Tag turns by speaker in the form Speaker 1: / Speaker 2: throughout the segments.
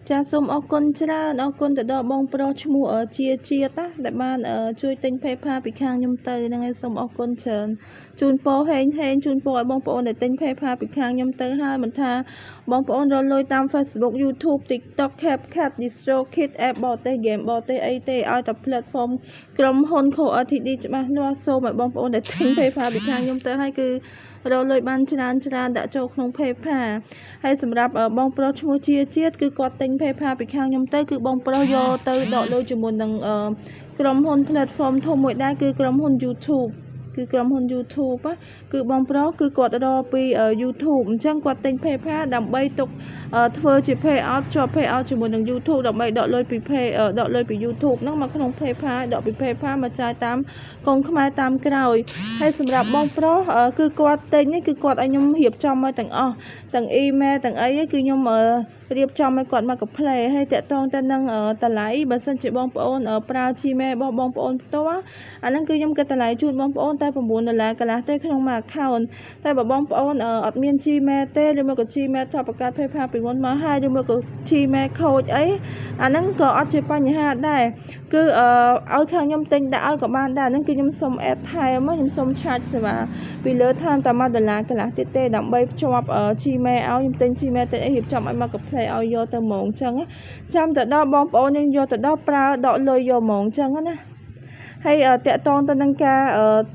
Speaker 1: ចាសូមអរគុណច្រើនអរគុណទៅដល់បងប្រុសឈ្មោះជាជាតិណាដែលបានជួយទិញ PayPal ពីខាងខ្ញុំទៅហ្នឹងហើយសូមអរគុណច្រើនជូនពរហេងជូនពរឲ្យបងប្អូនដែលទិញ PayPal ពីខាងខ្ញុំទៅហើយមិនថាបងប្អូនរកលុយតាម Facebook YouTube TikTok CapCut DistroKid App បរទេស Game បរទេសអីទេឲ្យតែ platform ក្រុមហ៊ុន Core LTD ច្បាស់លាស់សូមឲ្យបងប្អូនដែលទិញ PayPal ពីខាងខ្ញុំទៅហើយគឺរកលុយបានច្រើនដាក់ចូលក្នុង PayPal ហើយសម្រាប់បងប្រុសឈ្មោះជាជាតិគឺគាត់ទិញ PayPal ពីខាងខ្ញុំទៅគឺបងប្រុសយកទៅដកលុយជាមួយនឹងក្រុមហ៊ុន platform ធំមួយដែរគឺក្រុមហ៊ុន YouTube គឺក្រុមហ៊ុន YouTube គឺបងប្រុសគឺគាត់រកពី YouTube អញ្ចឹងគាត់ទិញ PayPal ដើម្បីទុកធ្វើជា payout ជាប់ payout ជាមួយនឹង YouTube ដើម្បីដកលុយពី YouTube ហ្នឹងមកក្នុង PayPal ដកពី PayPal មកចាយតាមកងខ្មែរតាមក្រោយហើយសម្រាប់បងប្រុសគឺគាត់ទិញគឺគាត់ឲ្យខ្ញុំរៀបចំមកទាំងអស់ទាំង email ទាំងអីគឺខ្ញុំរៀបចំឲ្យគាត់មកកាផ្លេហើយតាក់ទងទៅនឹងតម្លៃបើសិនជាបងប្អូនប្រើ Gmail របស់បងប្អូនផ្ទាល់អាហ្នឹងគឺខ្ញុំគិតតម្លៃជូនបងប្អូនតែ$9កន្លះទេក្នុងមួយ account តែបើបងប្អូនអត់មាន Gmail ទេឬមកក៏ Gmail ថតបង្កើត PayPal ពីមុនមកហើយឬមកក៏ Gmail ខូចអីអាហ្នឹងក៏អត់ជាបញ្ហាដែរគឺឲ្យខាងខ្ញុំទិញដាក់ឲ្យក៏បានដែរហ្នឹងគឺខ្ញុំសុំ add ថែមខ្ញុំសុំ charge សេវាពីលើថែមតែ$1កន្លះទៀតទេដើម្បីភ្ជាប់ Gmail ឲ្យខ្ញុំទិញ Gmail ទៅរៀបចំឲ្យមកកាផ្លេឲ្យយកទៅហ្មងអញ្ចឹងចាំទៅដល់បងប្អូនយើងយកទៅដល់ប្រើដកលុយយកហ្មងអញ្ចឹងណាហើយតាក់ទងទៅនឹងការ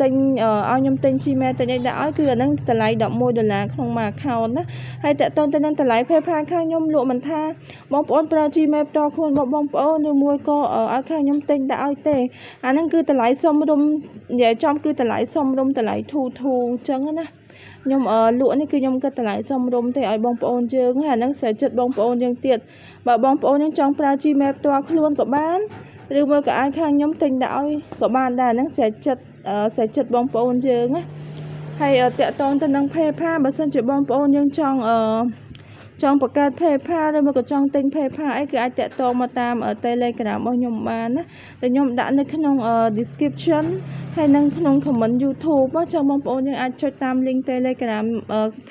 Speaker 1: ទិញឲ្យខ្ញុំទិញ Gmail ទិញអីដាក់ឲ្យគឺអាហ្នឹងតម្លៃ$11ក្នុងមួយ account ណាហើយតាក់ទងទៅនឹងតម្លៃ PayPal ខាងខ្ញុំលក់មិនថាបងប្អូនប្រើ Gmail ផ្ទាល់ខ្លួនរបស់បងប្អូនឬមួយក៏ឲ្យខាងខ្ញុំទិញដាក់ឲ្យទេអាហ្នឹងគឺតម្លៃសមរម្យនិយាយចំគឺតម្លៃសមរម្យតម្លៃធូរអញ្ចឹងណាខ្ញុំលក់នេះគឺខ្ញុំគិតតម្លៃសមរម្យទេឲ្យបងប្អូនយើងហើយអាហ្នឹងស្រេចចិត្តបងប្អូនយើងទៀតបើបងប្អូនយើងចង់ប្រើ Gmail ផ្ទាល់ខ្លួនក៏បានឬមួយក៏ឲ្យខាងខ្ញុំទិញដាក់ឲ្យក៏បានដែរហ្នឹងស្រេចចិត្តបងប្អូនយើងណាហើយតាក់ទងទៅនឹង PayPal បើសិនជាបងប្អូនយើងចង់បង្កើត PayPal ឬមកក៏ចង់ទិញ PayPal អីគឺអាចតាក់ទងមកតាម Telegram របស់ខ្ញុំបានណាតែខ្ញុំដាក់នៅក្នុង description ហើយនិងក្នុង comment YouTube ចឹងបងប្អូនយើងអាចចុចតាម link Telegram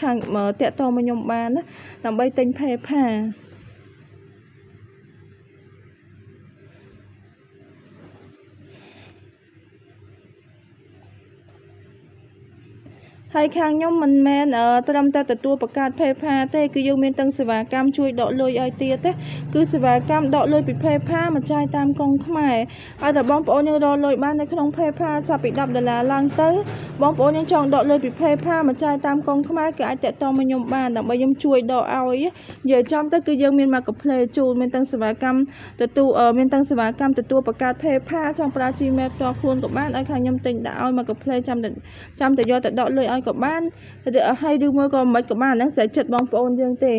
Speaker 1: ខាងតាក់ទងមកខ្ញុំបានណាដើម្បីទិញ PayPalហើយខាងខ្ញុំមិនមែនត្រឹមតែទទួលបង្កើត PayPal ទេគឺយើងមានទាំងសេវាកម្មជួយដកលុយឲ្យទៀតទេគឺសេវាកម្មដកលុយពី PayPal មកចាយតាមកងខ្មែរឲ្យតែបងប្អូនយើងរកលុយបាននៅក្នុង PayPal ចាប់ពី$10ឡើងទៅបងប្អូនយើងចង់ដកលុយពី PayPal មកចាយតាមកងខ្មែរគឺអាចតាក់ទងមកខ្ញុំបានដើម្បីខ្ញុំជួយដកឲ្យនិយាយចំទៅគឺយើងមានមកកាផ្លេជូនមានទាំងសេវាកម្មទទួលបង្កើត PayPal ចង់ប្រើ Gmail ផ្ទាល់ខ្លួនក៏បានឲ្យខាងខ្ញុំទិញដាក់ឲ្យមកកាផ្លេចាំតែយកទៅដកលុយឲ្យក៏បានហើយឬមួយក៏មិនក៏បានហ្នឹងស្រេចចិត្តបងប្អូនយើងទេ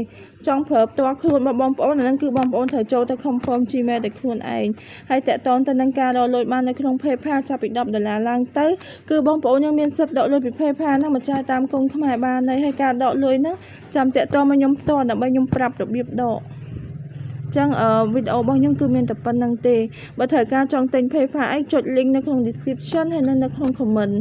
Speaker 1: ចង់ប្រើផ្ទាល់ខ្លួនរបស់បងប្អូនអាហ្នឹងគឺបងប្អូនត្រូវចូលទៅ confirm Gmail តែខ្លួនឯងហើយតាក់ទងទៅនឹងការរកលុយបាននៅក្នុង PayPal ចាប់ពី$10ឡើងទៅគឺបងប្អូនយើងមានសិទ្ធិដកលុយពី PayPal ហ្នឹងមកចាយតាមកងខ្មែរបានហើយការដកលុយហ្នឹងចាំតាក់ទងមកខ្ញុំផ្ទាល់ដើម្បីខ្ញុំប្រាប់របៀបដកចឹងវីដេអូរបស់ខ្ញុំគឺមានតែប៉ុណ្្នឹងទេបើត្រូវការចង់ទិញ PayPal អីចុច link នៅក្នុង description ហើយនៅក្នុង comment